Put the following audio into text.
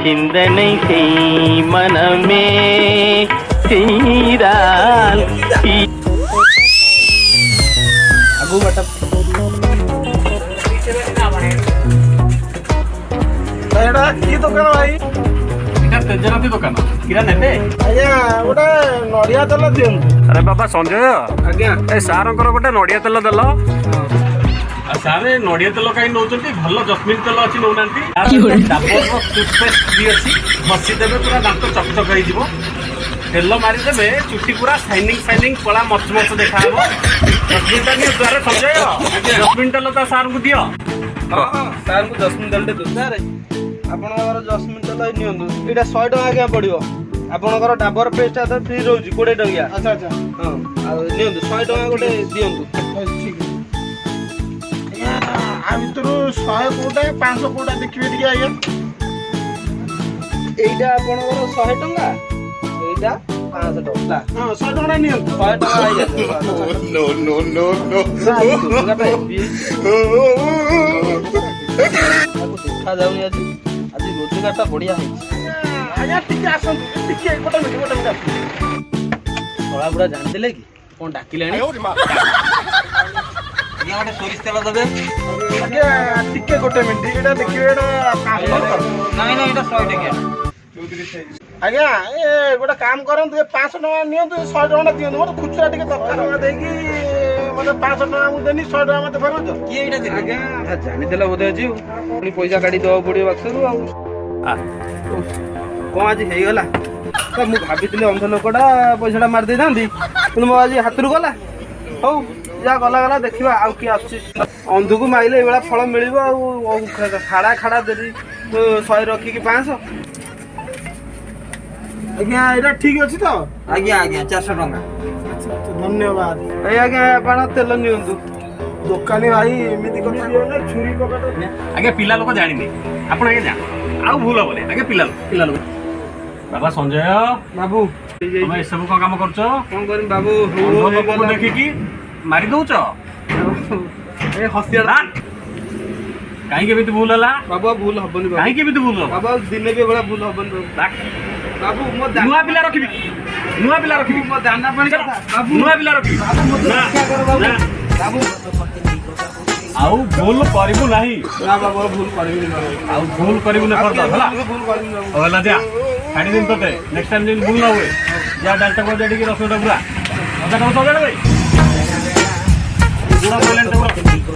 சிந்தனை செய் மனமே செய்தால் आगू बटा एटा की दुकान भाई এটা তেজরাতি দোকান কিরা নেবে आज्ञा गोटे नड़िया तेल दियंतु আরে বাবা সঞ্জয় आज्ञा ଏ ସାରଙ୍କର ଗୋଟେ ନଡ଼ିଆ ତେଲ ଦେଲ ସାର୍ ନଡ଼ିଆ ତେଲ କାହିଁ ନେଉଛନ୍ତି ଭଲ ଜସ୍ମିନ ତେଲ ଅଛି ନେଉନାହାନ୍ତି ଡାବରର ଟୁଥପେଷ୍ଟ ବି ଅଛି ଘଷିଦେବେ ପୁରା ଦାନ୍ତ ଚକଚକ ହେଇଯିବ ତେଲ ମାରିଦେବେ ଚୁଟି ପୁରା ସାଇନିଂ କଳା ମଚମଚ ଦେଖାହେବ ଜସ୍ମିନଟା ନିଅ ଦ୍ୱାରେ ସଞ୍ଜୟ ଜସ୍ମିନ ତେଲ ତା ସାର୍ଙ୍କୁ ଦିଅ हाँ हाँ सार को जस्मिन तेल दे सार आपणकर जस्मिन तेल नियंतु एटा 100 टका आज्ञा पड़िबो आपणकर डाबर पेस्ट आता फ्री रहउची 20 टकिया अच्छा अच्छा हां आ नियंतु 100 टका गोटे दियंतु ठीक आ भितरु 100 कोटा 500 कोटा देखिबे टिके आज्ञा एइटा आपणकर 100 टका एइटा 500 टका हां 100 टका नियंतु 100 टका आज्ञा नो देखा जाऊनी आज आज रोजगारटा बढ़िया है आज्ञा टिके आसन टिके गोटे मिनिट थोड़ा बुढ़ा जानते कि कौन डाकिले आज्ञा गोटे सोरिष तेल देबे आज्ञा टिके गोटे मिनिट एटा देखिबे एटा 500 नहीं नहीं एटा 100 टका आज्ञा ए गोटे काम करंतु 500 टका नियंतु 100 टका दियंतु मते खुचरा टिके दरकार देकी मते 500 टका मु देनी 100 टका मते फेरत की एटा दे आज्ञा जानि देला बोधे जी पुनी पैसा काढी दो पड़ियो बक्सरू आ कौन आज हे गला तो मु भाबितले अंध लोकटा पैसाटा मार दे थांदी पण मो आज हातरू गला हौ जा गला गला देखिबा आ की आछि अंधु को माइले ए बेला फल मिलिबो आ खाड़ा खाड़ा देरी 100 रखी की 500 आज्ञा एटा ठीक अछि तो आज्ञा आज्ञा 400 टका धन्यवाद ए आज्ञा आपण तेल नियंतु दोकानी भाई एमिति कथा दियो ना छुरी पकड़ ଆଜ୍ଞା ପିଲା ଲୋକ ଜାଣିନି ଆପଣ ଆଜ୍ଞା ଯା ଆଉ ଭୁଲ ହବନି ଆଜ୍ଞା ପିଲା ଲୋକ ବାବା ସଞ୍ଜୟ बाबू ତମେ ଏସବୁ କ'ଣ କାମ କରୁଛ कौन करी बाबू ଅନ୍ଧ ଲୋକକୁ ଦେଖିକି ମାରି ଦଉଛ ए हसिया କାହିଁକି ଏମିତି ଭୁଲ ହେଲା बाबू भूल हबनी बाबू କାହିଁକି ଏମିତି ଭୁଲ ହବ बाबू दिने के बड़ा भूल हबनी बाबू मो ନୂଆ ପିଲା ରଖିବି मो दाना पानी कथा बाबू ନୂଆ ପିଲା ରଖିବି बाबू मो रक्षा करो बाबू ନା। बाबू ଆଉ ଭୁଲ କରିବୁ ନାହିଁ ना बाबू भूल करबी ଆଉ ଭୁଲ କରିବୁ ନା କରିଦ ହେଲା भूल करबी ହଉ ହେଲା ଯା ଛାଡ଼ିଦେବି ତତେ ନେକ୍ସଟ ଟାଇମ୍ ଯେମିତି ଭୁଲ ନ ହୁଏ ଯା ଡାଲଟା କରି ଟିକେ ରସଟା ପୁରା ଅଧା କାମ ସଜାଡ଼ ଭାଇ ଗୁଡ଼ କହିଲେଣି